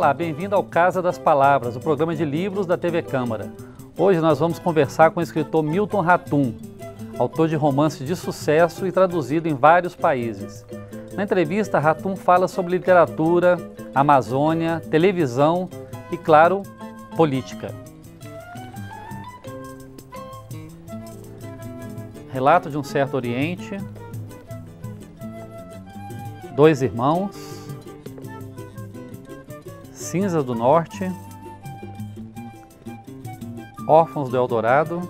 Olá, bem-vindo ao Casa das Palavras, o programa de livros da TV Câmara. Hoje nós vamos conversar com o escritor Milton Ratum, autor de romances de sucesso e traduzido em vários países. Na entrevista, Ratum fala sobre literatura, Amazônia, televisão e, claro, política. Relato de um Certo Oriente, Dois Irmãos, Cinzas do Norte, Órfãos do Eldorado,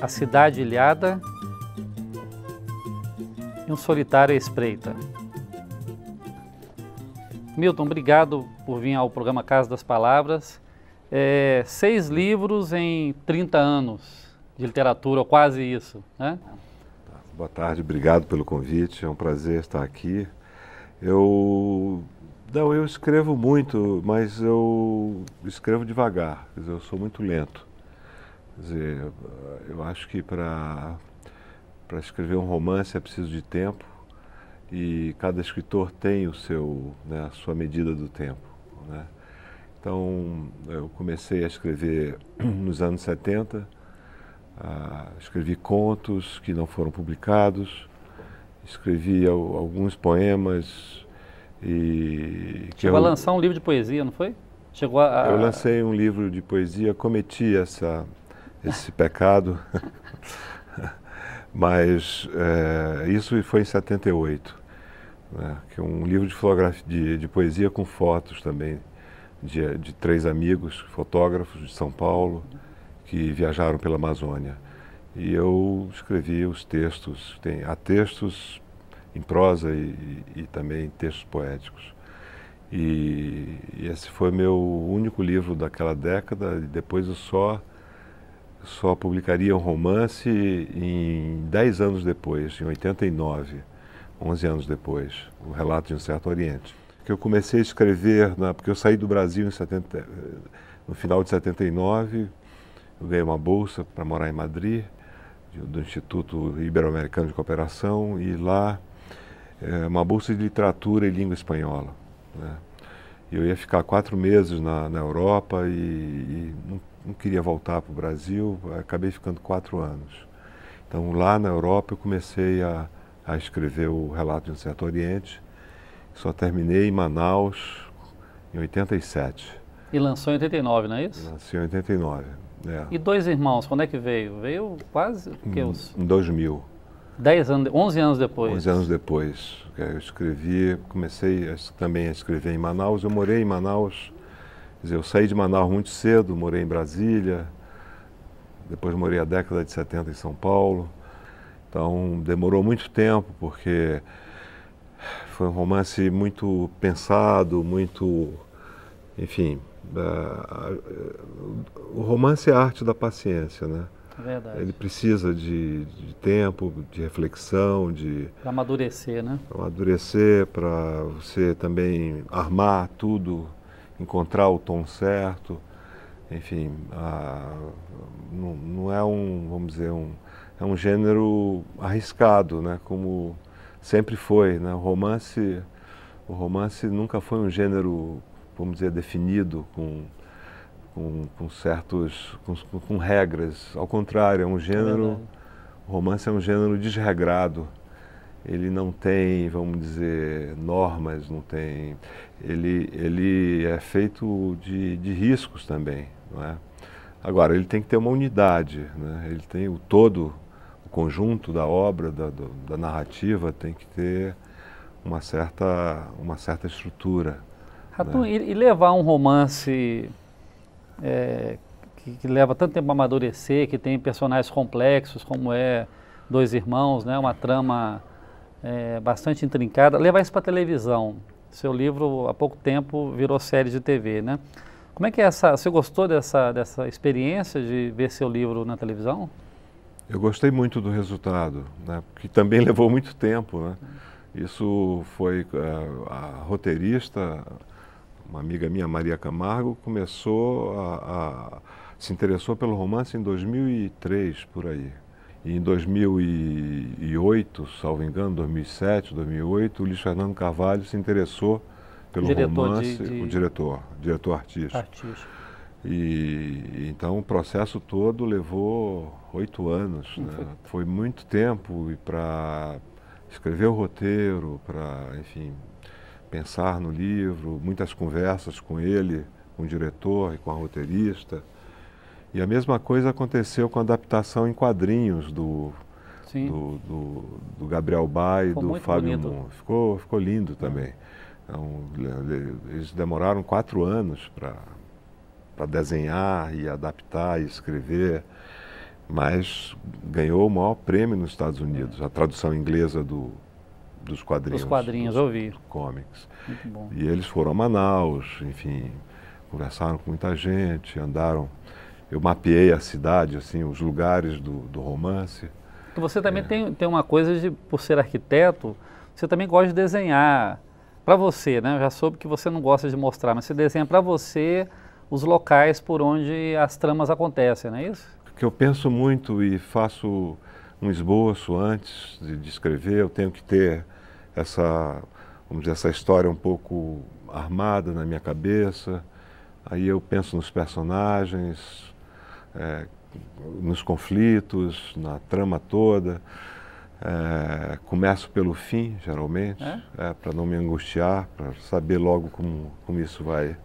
A Cidade Ilhada e Um Solitário à Espreita. Milton, obrigado por vir ao programa Casa das Palavras. 6 livros em 30 anos de literatura, ou quase isso, né? Boa tarde, obrigado pelo convite, é um prazer estar aqui. Eu escrevo muito, mas eu escrevo devagar, quer dizer, eu sou muito lento. Quer dizer, eu acho que para escrever um romance é preciso de tempo e cada escritor tem a sua medida do tempo, né? Então, eu comecei a escrever nos anos 70, escrevi contos que não foram publicados, escrevi alguns poemas. Chegou a lançar um livro de poesia, não foi? Eu lancei um livro de poesia, cometi esse pecado, mas isso foi em 78, né? Que é um livro de poesia com fotos também, de 3 amigos, fotógrafos de São Paulo, que viajaram pela Amazônia. E eu escrevi os textos, há textos em prosa e também textos poéticos. E esse foi meu único livro daquela década, e depois eu só publicaria um romance em 10 anos depois, em 89, 11 anos depois, O Relato de um Certo Oriente. Que eu comecei a escrever, porque eu saí do Brasil no final de 79, eu ganhei uma bolsa para morar em Madrid, do Instituto Ibero-Americano de Cooperação, e lá uma bolsa de literatura e língua espanhola, né? Eu ia ficar 4 meses na Europa e não queria voltar para o Brasil, acabei ficando 4 anos. Então lá na Europa eu comecei a escrever O Relato de um Certo Oriente, só terminei em Manaus em 87. E lançou em 89, não é isso? Lancei em 89. E Dois Irmãos, quando é que veio? Veio quase em 2000. 11 anos depois. 11 anos depois. Eu escrevi, comecei também a escrever em Manaus. Eu morei em Manaus, quer dizer, eu saí de Manaus muito cedo, morei em Brasília, depois morei a década de 70 em São Paulo. Então demorou muito tempo, porque foi um romance muito pensado, enfim, o romance é a arte da paciência, né? É verdade. Ele precisa de tempo, de reflexão, para amadurecer, né? Para amadurecer, para você também armar tudo, encontrar o tom certo. Enfim, não é vamos dizer, é um gênero arriscado, né? Como sempre foi, né? O romance nunca foi um gênero, vamos dizer, definido com regras. Ao contrário, é um gênero, o romance é um gênero desregrado. Ele não tem, vamos dizer, normas, não tem. Ele é feito de riscos também, não é? Agora, ele tem que ter uma unidade, né? Ele tem o conjunto da obra, da narrativa, tem que ter uma certa estrutura. Ratum, né? E levar um romance que leva tanto tempo a amadurecer, que tem personagens complexos, como Dois Irmãos, né? Uma trama bastante intrincada, levar isso para a televisão. Seu livro, há pouco tempo, virou série de TV, né? Como é que você gostou dessa experiência de ver seu livro na televisão? Eu gostei muito do resultado, né? Porque também levou muito tempo, né? Isso foi a roteirista, uma amiga minha, Maria Camargo, se interessou pelo romance em 2003, por aí. E em 2008, salvo engano, 2007, 2008, o Luiz Fernando Carvalho se interessou pelo diretor romance, o diretor artístico. E então o processo todo levou 8 anos, né? Foi muito tempo para escrever o roteiro, para, enfim, pensar no livro, muitas conversas com ele, com o diretor e com a roteirista. E a mesma coisa aconteceu com a adaptação em quadrinhos do Gabriel Ba e do Fábio Moon. Ficou lindo também. Então, eles demoraram 4 anos para desenhar e adaptar e escrever, mas ganhou o maior prêmio nos Estados Unidos, a tradução inglesa dos quadrinhos. Dos quadrinhos, eu vi. Comics. Muito bom. E eles foram a Manaus, enfim, conversaram com muita gente, andaram. Eu mapeei a cidade, assim, os lugares do romance. E você também tem uma coisa de, por ser arquiteto, você também gosta de desenhar para você, né? Eu já soube que você não gosta de mostrar, mas você desenha para você os locais por onde as tramas acontecem, não é isso? Porque eu penso muito e faço um esboço antes de escrever, eu tenho que ter vamos dizer, essa história um pouco armada na minha cabeça, aí eu penso nos personagens, nos conflitos, na trama toda, começo pelo fim, geralmente, para não me angustiar, para saber logo como isso vai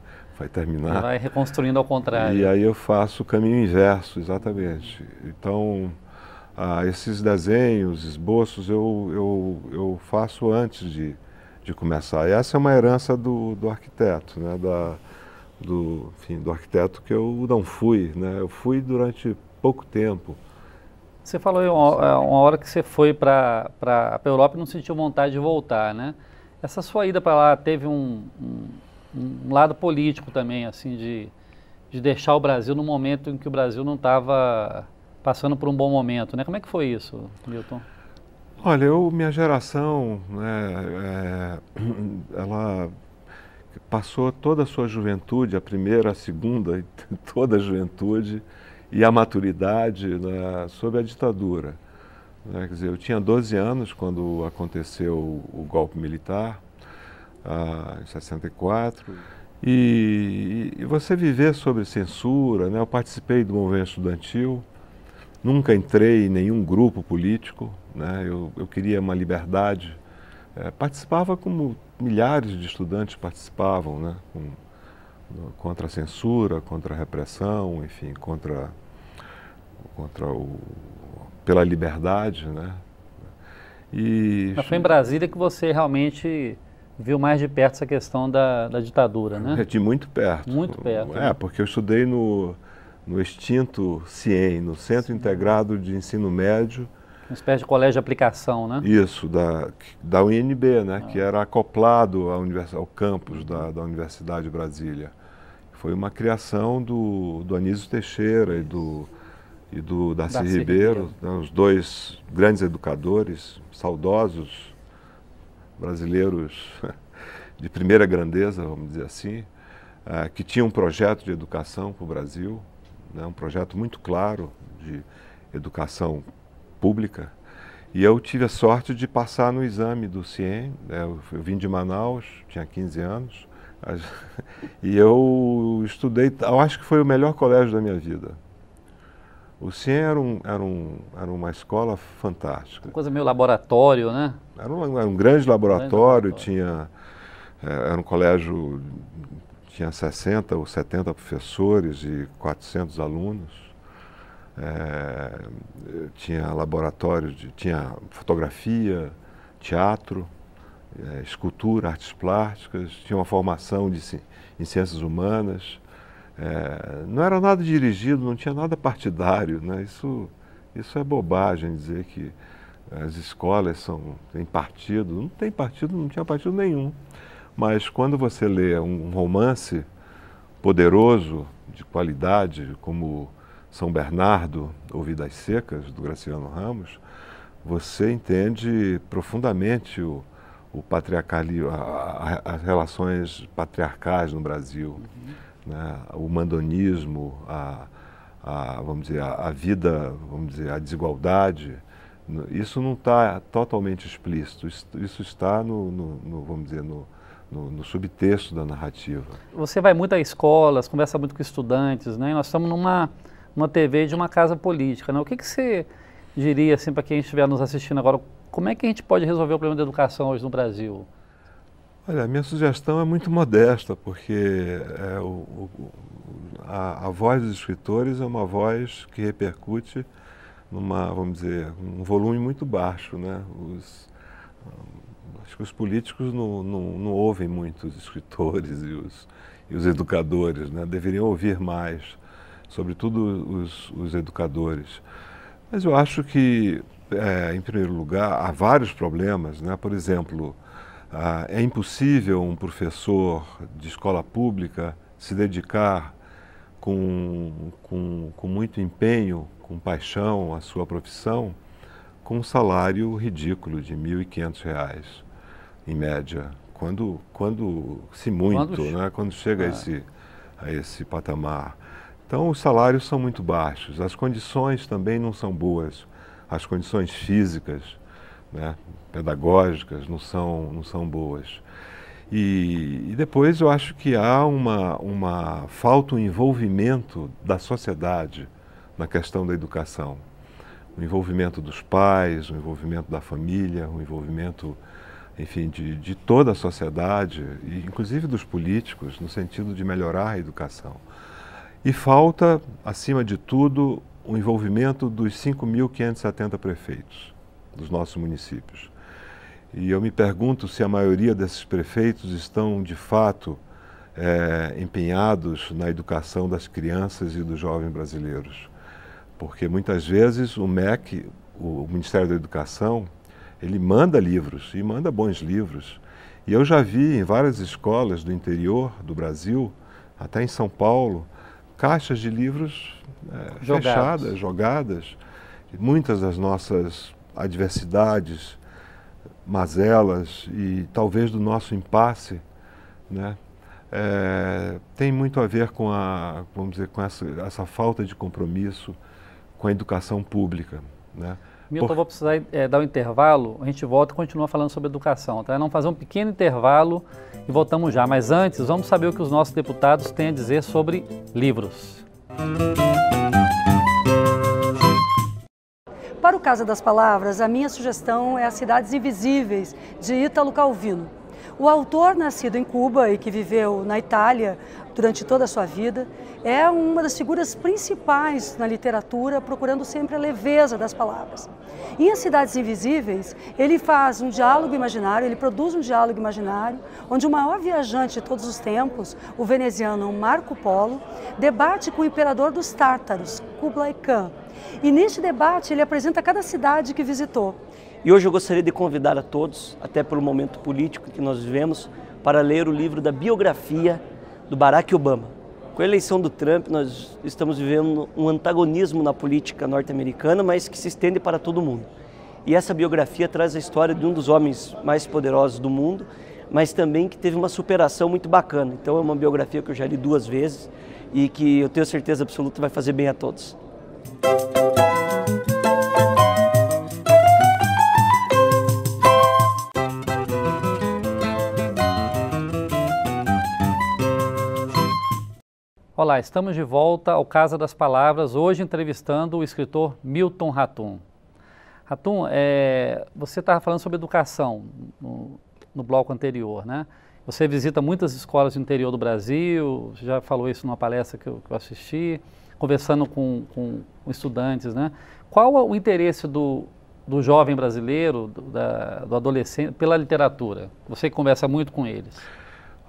terminar. Vai reconstruindo ao contrário. E aí eu faço o caminho inverso, exatamente. Então, esses desenhos, esboços, eu faço antes de começar. E essa é uma herança do arquiteto, né? do arquiteto que eu não fui, né? Eu fui durante pouco tempo. Você falou uma hora que você foi para a Europa e não sentiu vontade de voltar, né? Essa sua ida para lá teve um lado político também, assim, de deixar o Brasil no momento em que o Brasil não estava passando por um bom momento, né? Como é que foi isso, Milton? Olha, minha geração, né, ela passou toda a sua juventude, a primeira, a segunda, toda a juventude e a maturidade, né, sob a ditadura. Né? Quer dizer, eu tinha 12 anos quando aconteceu o golpe militar, em 64, e você viver sob censura, né? Eu participei do movimento estudantil, nunca entrei em nenhum grupo político, né? Eu queria uma liberdade, participava como milhares de estudantes participavam, né? Contra a censura, contra a repressão, enfim, pela liberdade, né? Mas foi em Brasília que você realmente viu mais de perto essa questão da ditadura, né? De muito perto. Muito perto. Né? Porque eu estudei no extinto CIEM, no Centro Integrado de Ensino Médio. Uma espécie de colégio de aplicação, né? Isso, da UNB, né? Que era acoplado ao campus da Universidade de Brasília. Foi uma criação do Anísio Teixeira e do Darcy Ribeiro, né? Os dois grandes educadores, saudosos, brasileiros de primeira grandeza, vamos dizer assim, que tinham um projeto de educação para o Brasil, né, um projeto muito claro de educação pública. E eu tive a sorte de passar no exame do CIEM, né, eu vim de Manaus, tinha 15 anos, e eu estudei, eu acho que foi o melhor colégio da minha vida. O CIEM era uma escola fantástica. Uma coisa meio laboratório, né? Era um grande laboratório, era um colégio, tinha 60 ou 70 professores e 400 alunos. Tinha laboratório, tinha fotografia, teatro, escultura, artes plásticas, tinha uma formação em ciências humanas. Não era nada dirigido, não tinha nada partidário, né? Isso é bobagem dizer que as escolas têm partido. Não tem partido, não tinha partido nenhum. Mas quando você lê um romance poderoso, de qualidade, como São Bernardo ou Vidas Secas, do Graciliano Ramos, você entende profundamente o patriarcalismo, as relações patriarcais no Brasil. Né, o mandonismo, vamos dizer, a vida, vamos dizer, a desigualdade, isso não está totalmente explícito. Isso está vamos dizer, no subtexto da narrativa. Você vai muito a escolas, conversa muito com estudantes, né? E nós estamos numa TV de uma casa política, né? O que você diria assim, para quem estiver nos assistindo agora, como é que a gente pode resolver o problema da educação hoje no Brasil? Olha, a minha sugestão é muito modesta, porque a voz dos escritores é uma voz que repercute vamos dizer, um volume muito baixo, né? Acho que os políticos não ouvem muito os escritores e os educadores, né? Deveriam ouvir mais, sobretudo os educadores. Mas eu acho que, em primeiro lugar, há vários problemas, né? Por exemplo, é impossível um professor de escola pública se dedicar com muito empenho, com paixão à sua profissão, com um salário ridículo de R$ 1.500, em média, quando né? Quando chega a esse patamar. Então, os salários são muito baixos, as condições também não são boas, as condições físicas, né, pedagógicas não são boas. E depois eu acho que há falta um envolvimento da sociedade na questão da educação. O envolvimento dos pais, o envolvimento da família, o envolvimento, enfim, de toda a sociedade, e inclusive dos políticos, no sentido de melhorar a educação. E falta, acima de tudo, o envolvimento dos 5.570 prefeitos dos nossos municípios. E eu me pergunto se a maioria desses prefeitos estão, de fato, empenhados na educação das crianças e dos jovens brasileiros. Porque muitas vezes o MEC, o Ministério da Educação, ele manda livros, e manda bons livros. E eu já vi em várias escolas do interior do Brasil, até em São Paulo, caixas de livros fechadas, jogadas. E muitas das nossas adversidades, mazelas e talvez do nosso impasse, né, tem muito a ver com vamos dizer, com essa falta de compromisso com a educação pública, né? Milton, eu vou precisar dar um intervalo, a gente volta e continua falando sobre educação, tá? Vamos fazer um pequeno intervalo e voltamos já, mas antes vamos saber o que os nossos deputados têm a dizer sobre livros. Para o Casa das Palavras, a minha sugestão é As Cidades Invisíveis, de Ítalo Calvino. O autor, nascido em Cuba e que viveu na Itália durante toda a sua vida, é uma das figuras principais na literatura, procurando sempre a leveza das palavras. Em As Cidades Invisíveis, ele faz um diálogo imaginário, ele produz um diálogo imaginário, onde o maior viajante de todos os tempos, o veneziano Marco Polo, debate com o imperador dos tártaros, Kublai Khan. E neste debate ele apresenta cada cidade que visitou. E hoje eu gostaria de convidar a todos, até pelo momento político que nós vivemos, para ler o livro da biografia do Barack Obama. Com a eleição do Trump, nós estamos vivendo um antagonismo na política norte-americana, mas que se estende para todo mundo. E essa biografia traz a história de um dos homens mais poderosos do mundo, mas também que teve uma superação muito bacana. Então é uma biografia que eu já li 2 vezes e que eu tenho certeza absoluta vai fazer bem a todos. Olá, estamos de volta ao Casa das Palavras, hoje entrevistando o escritor Milton Ratum. Ratum, você estava falando sobre educação no bloco anterior, né? Você visita muitas escolas do interior do Brasil, você já falou isso numa palestra que eu assisti, conversando com estudantes, né? Qual é o interesse do jovem brasileiro, do adolescente, pela literatura? Você conversa muito com eles.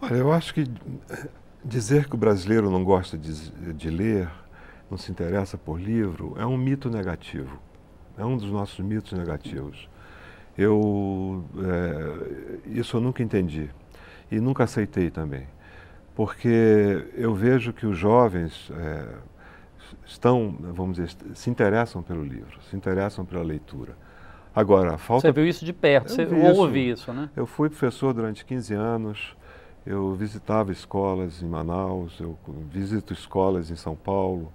Olha, eu acho que dizer que o brasileiro não gosta de ler, não se interessa por livro, é um mito negativo. É um dos nossos mitos negativos. Isso eu nunca entendi e nunca aceitei também. Porque eu vejo que os jovens vamos dizer, se interessam pelo livro, se interessam pela leitura. Agora, Você viu isso de perto, você ouve isso, né? Eu fui professor durante 15 anos, eu visitava escolas em Manaus, eu visito escolas em São Paulo,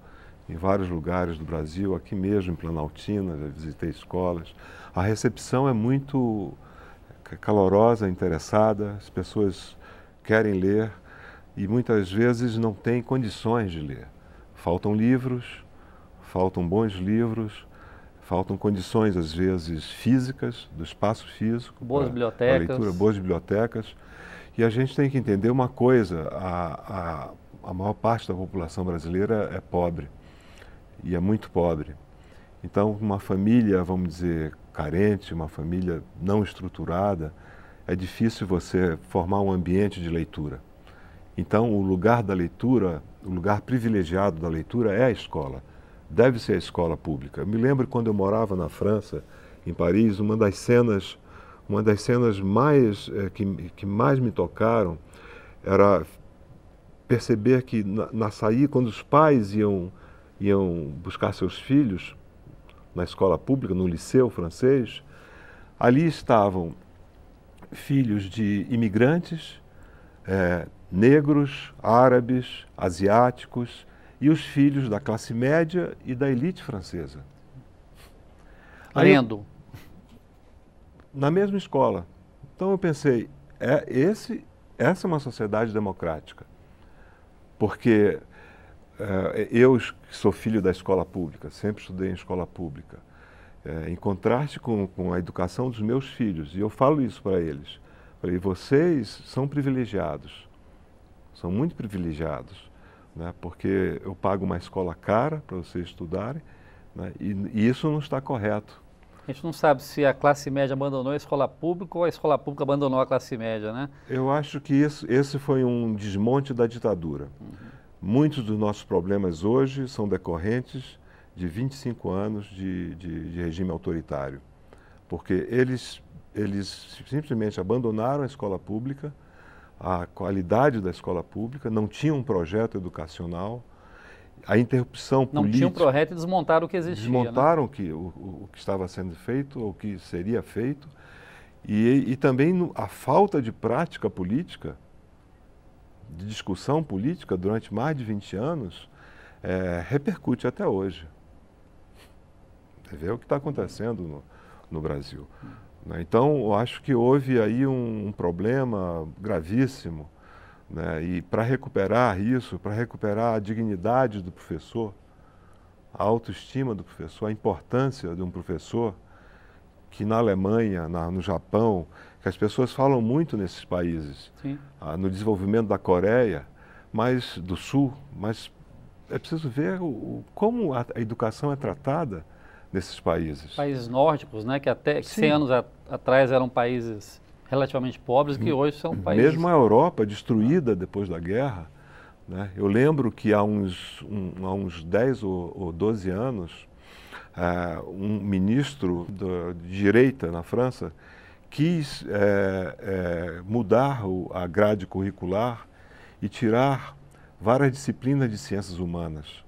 em vários lugares do Brasil, aqui mesmo em Planaltina, já visitei escolas. A recepção é muito calorosa, interessada, as pessoas querem ler e muitas vezes não têm condições de ler. Faltam livros, faltam bons livros, faltam condições, às vezes, físicas, do espaço físico. Boas bibliotecas. Leitura, boas bibliotecas. E a gente tem que entender uma coisa, a maior parte da população brasileira é pobre, e é muito pobre. Então, uma família, vamos dizer, carente, uma família não estruturada, é difícil você formar um ambiente de leitura. Então, o lugar da leitura, o lugar privilegiado da leitura é a escola. Deve ser a escola pública. Eu me lembro quando eu morava na França, em Paris, uma das cenas mais, que mais me tocaram era perceber que na saída, quando os pais iam buscar seus filhos na escola pública, no liceu francês, ali estavam filhos de imigrantes, negros, árabes, asiáticos e os filhos da classe média e da elite francesa. Lendo. Na mesma escola. Então eu pensei, essa é uma sociedade democrática. Porque eu, que sou filho da escola pública, sempre estudei em escola pública, em contraste com a educação dos meus filhos, e eu falo isso para eles. Falei, vocês são privilegiados, são muito privilegiados, né, porque eu pago uma escola cara para vocês estudarem, né, e isso não está correto. A gente não sabe se a classe média abandonou a escola pública ou a escola pública abandonou a classe média, né? Eu acho que esse foi um desmonte da ditadura. Muitos dos nossos problemas hoje são decorrentes de 25 anos de regime autoritário, porque eles simplesmente abandonaram a escola pública, a qualidade da escola pública, não tinham um projeto educacional, a interrupção política... Não tinham um projeto e desmontaram o que existia. Desmontaram, né? o que estava sendo feito, ou o que seria feito, e também a falta de prática política, de discussão política durante mais de 20 anos, repercute até hoje. Você vê o que está acontecendo no Brasil. Então, eu acho que houve aí um problema gravíssimo, né? E para recuperar isso, para recuperar a dignidade do professor, a autoestima do professor, a importância de um professor, que na Alemanha, no Japão, que as pessoas falam muito nesses países, no desenvolvimento da Coreia, do Sul, mas é preciso ver como a educação é tratada nesses países. Países nórdicos, né, que até 100 anos atrás eram países relativamente pobres, que hoje são países... Mesmo a Europa, destruída depois da guerra, né? Eu lembro que há uns 10 ou 12 anos, um ministro de direita na França quis mudar a grade curricular e tirar várias disciplinas de ciências humanas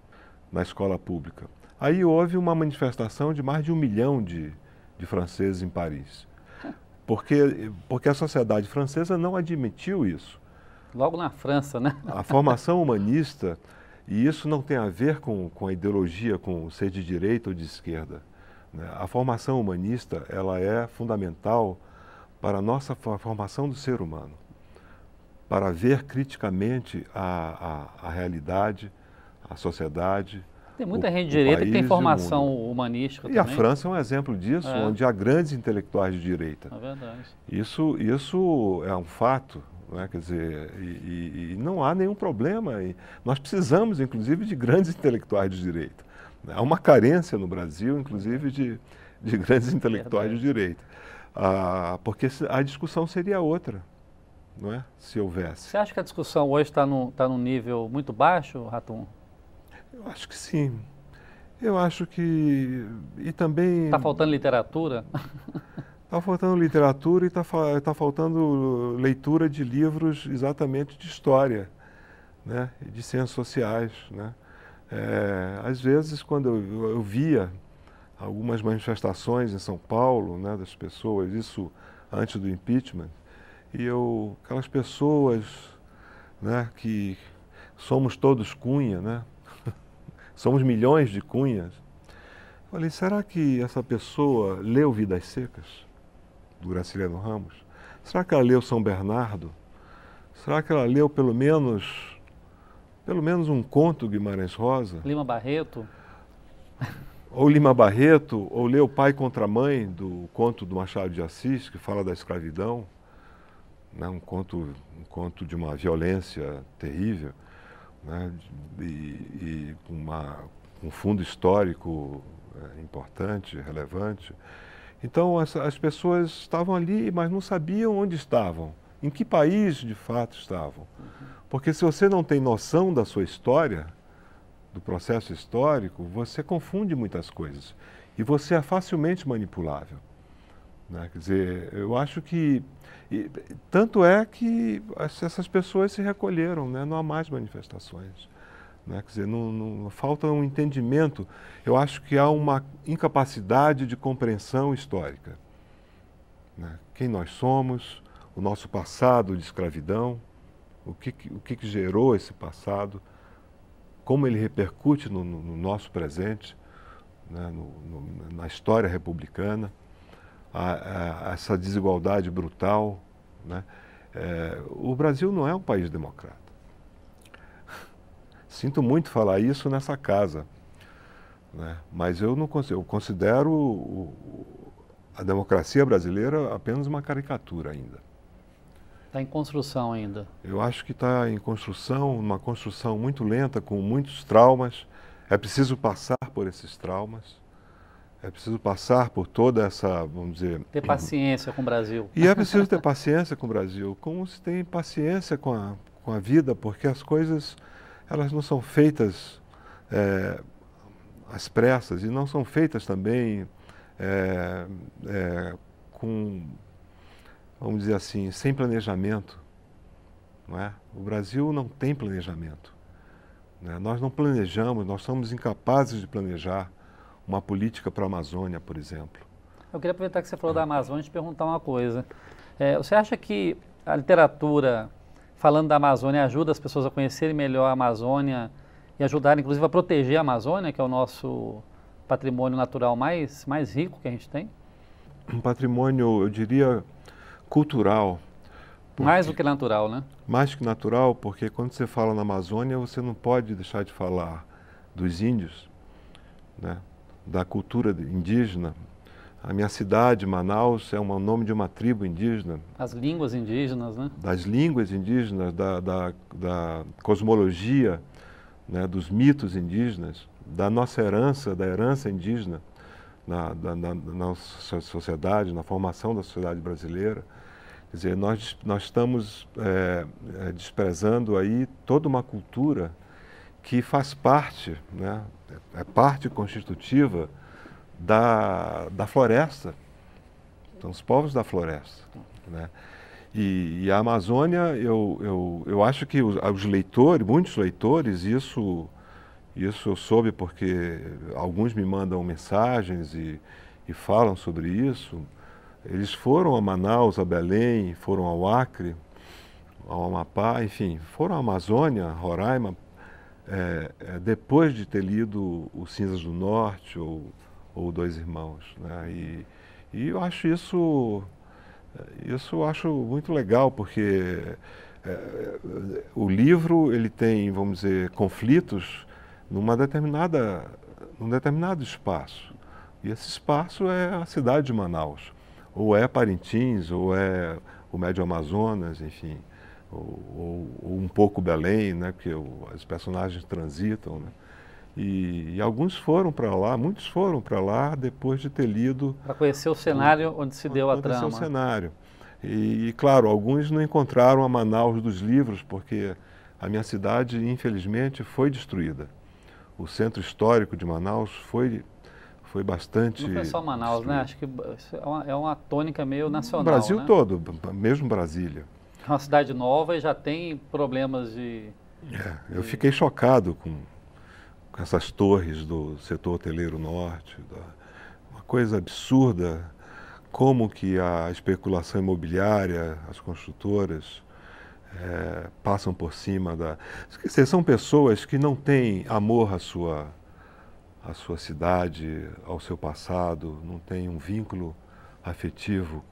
na escola pública. Aí houve uma manifestação de mais de 1 milhão de franceses em Paris. Porque a sociedade francesa não admitiu isso. Logo na França, né? A formação humanista, e isso não tem a ver com a ideologia, com ser de direita ou de esquerda, né? A formação humanista, ela é fundamental para a nossa formação do ser humano, para ver criticamente a realidade, a sociedade. Tem muita gente de direita que tem formação humanística também. E a França é um exemplo disso, onde há grandes intelectuais de direita. É verdade. Isso é um fato, né? Quer dizer, e não há nenhum problema. Nós precisamos, inclusive, de grandes intelectuais de direita. Há uma carência no Brasil, inclusive, de grandes intelectuais de direita. Porque a discussão seria outra, não é? Se houvesse. Você acha que a discussão hoje está num nível muito baixo, Ratum? Eu acho que sim. Eu acho que... E também... Está faltando literatura? Está faltando literatura e está faltando leitura de livros exatamente de história, né? E de ciências sociais, né? Às vezes, quando eu via algumas manifestações em São Paulo, né, das pessoas, isso antes do impeachment, e aquelas pessoas, né, que somos todos Cunha, né? Somos milhões de Cunhas. Falei, será que essa pessoa leu Vidas Secas, do Graciliano Ramos? Será que ela leu São Bernardo? Será que ela leu pelo menos um conto Guimarães Rosa? Lima Barreto? Ou Lima Barreto, ou leu Pai contra a Mãe, do conto do Machado de Assis, que fala da escravidão, né? Um conto de uma violência terrível, né? E com um fundo histórico importante, relevante. Então as pessoas estavam ali, mas não sabiam onde estavam, em que país de fato estavam. Porque se você não tem noção da sua história, do processo histórico, você confunde muitas coisas e você é facilmente manipulável, né? Quer dizer, eu acho que tanto é que essas pessoas se recolheram, né? Não há mais manifestações, né? Quer dizer, não falta um entendimento. Eu acho que há uma incapacidade de compreensão histórica, né? Quem nós somos, o nosso passado de escravidão, o que gerou esse passado, como ele repercute no nosso presente, né, na história republicana, essa desigualdade brutal, né? O Brasil não é um país democrata. Sinto muito falar isso nessa casa, né? Mas eu considero a democracia brasileira apenas uma caricatura ainda. Está em construção ainda. Eu acho que está em construção, uma construção muito lenta, com muitos traumas. É preciso passar por esses traumas. É preciso passar por toda essa, vamos dizer... Ter paciência com o Brasil. E é preciso ter paciência com o Brasil, como se tem paciência com a vida, porque as coisas, elas não são feitas às pressas e não são feitas também com... vamos dizer assim, sem planejamento, não é? O Brasil não tem planejamento, né? Nós não planejamos, nós somos incapazes de planejar uma política para a Amazônia, por exemplo. Eu queria aproveitar que você falou da Amazônia e te perguntar uma coisa. Você acha que a literatura, falando da Amazônia, ajuda as pessoas a conhecerem melhor a Amazônia e ajudar, inclusive, a proteger a Amazônia, que é o nosso patrimônio natural mais rico que a gente tem? Um patrimônio, eu diria, cultural. Mais do que natural, né? Mais que natural, porque quando você fala na Amazônia, você não pode deixar de falar dos índios, né? Da cultura indígena. A minha cidade, Manaus, é o nome de uma tribo indígena. As línguas indígenas, né? Das línguas indígenas, da cosmologia, né? Dos mitos indígenas, da nossa herança, da herança indígena na nossa sociedade, na formação da sociedade brasileira. Quer dizer, nós estamos desprezando aí toda uma cultura que faz parte, né? É parte constitutiva da floresta. São os povos da floresta, né? E a Amazônia, eu acho que os leitores, muitos leitores, isso eu soube porque alguns me mandam mensagens e falam sobre isso. Eles foram a Manaus, a Belém, foram ao Acre, ao Amapá, enfim, foram à Amazônia, Roraima, depois de ter lido o Cinzas do Norte ou Dois Irmãos, né? E eu acho isso eu acho muito legal, porque o livro ele tem, vamos dizer, conflitos num determinado espaço. E esse espaço é a cidade de Manaus. Ou é Parintins, ou é o Médio Amazonas, enfim, ou um pouco Belém, né, porque os personagens transitam, né? E alguns foram para lá, muitos foram para lá depois de ter lido... Para conhecer o cenário onde se deu a trama. Conhecer o cenário. E, claro, alguns não encontraram a Manaus dos livros, porque a minha cidade, infelizmente, foi destruída. O centro histórico de Manaus foi bastante... Não foi só Manaus, destruído, né? Acho que é uma tônica meio nacional, o Brasil, né? Todo, mesmo Brasília. É uma cidade nova e já tem problemas de... Eu fiquei chocado com essas torres do setor hoteleiro norte, uma coisa absurda, como que a especulação imobiliária, as construtoras passam por cima da... São pessoas que não têm amor à sua cidade, ao seu passado, não têm um vínculo afetivo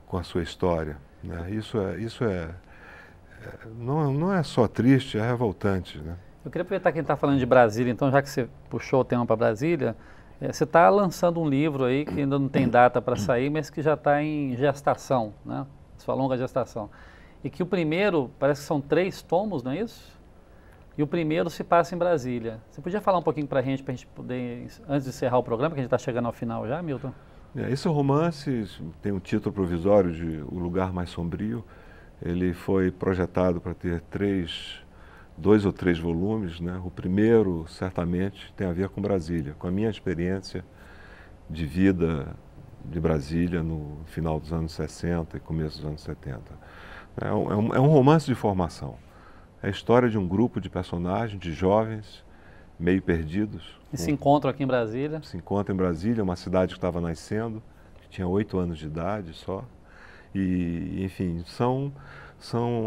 com a sua história, né? Isso não é só triste, é revoltante, né? Eu queria aproveitar que a gente está falando de Brasília, então já que você puxou o tema para Brasília, você está lançando um livro aí que ainda não tem data para sair, mas que já está em gestação, né? Sua longa gestação. E que o primeiro, parece que são 3 tomos, não é isso? E o primeiro se passa em Brasília. Você podia falar um pouquinho para a gente poder, antes de encerrar o programa, que a gente está chegando ao final já, Milton? Esse romance tem um título provisório de O Lugar Mais Sombrio. Ele foi projetado para ter 2 ou 3 volumes, né? O primeiro, certamente, tem a ver com Brasília, com a minha experiência de vida de Brasília no final dos anos 60 e começo dos anos 70. É um romance de formação. É a história de um grupo de personagens, de jovens, meio perdidos. E se encontram aqui em Brasília? Se encontram em Brasília, uma cidade que estava nascendo, que tinha 8 anos de idade só. E, enfim, são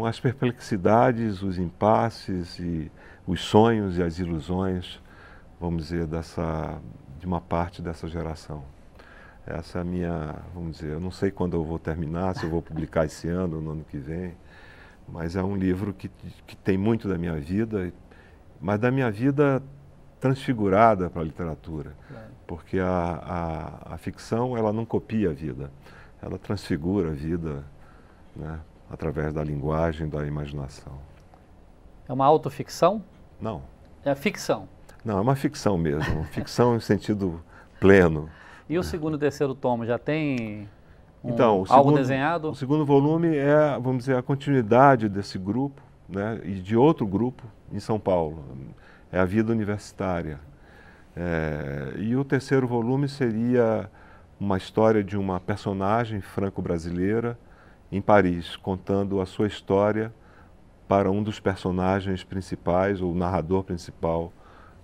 as perplexidades, os impasses, e os sonhos e as ilusões, vamos dizer, de uma parte dessa geração. Essa é a minha, vamos dizer, eu não sei quando eu vou terminar, se eu vou publicar esse ano ou no ano que vem, mas é um livro que tem muito da minha vida, mas da minha vida transfigurada para a literatura, porque a ficção, ela não copia a vida, ela transfigura a vida, né, através da linguagem, da imaginação. É uma autoficção? Não. É ficção? Não, é uma ficção mesmo, ficção em sentido pleno. E o segundo e terceiro tomo já tem algo desenhado? O segundo volume é, vamos dizer, a continuidade desse grupo, né, e de outro grupo em São Paulo. É a vida universitária. E o terceiro volume seria uma história de uma personagem franco-brasileira em Paris, contando a sua história para um dos personagens principais, ou narrador principal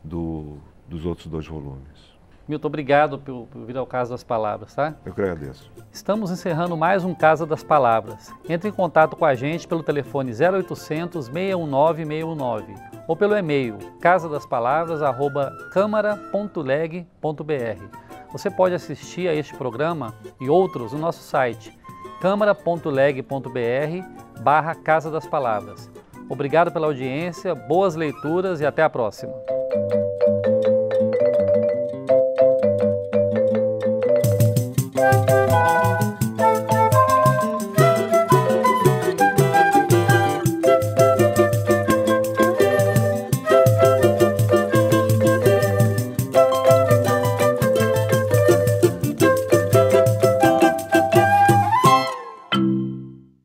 dos outros 2 volumes. Milton, obrigado por vir ao Casa das Palavras, tá? Eu que agradeço. Estamos encerrando mais um Casa das Palavras. Entre em contato com a gente pelo telefone 0800 619 619 ou pelo e-mail casadaspalavras@câmara.leg.br. Você pode assistir a este programa e outros no nosso site câmara.leg.br/Casa das Palavras. Obrigado pela audiência, boas leituras e até a próxima.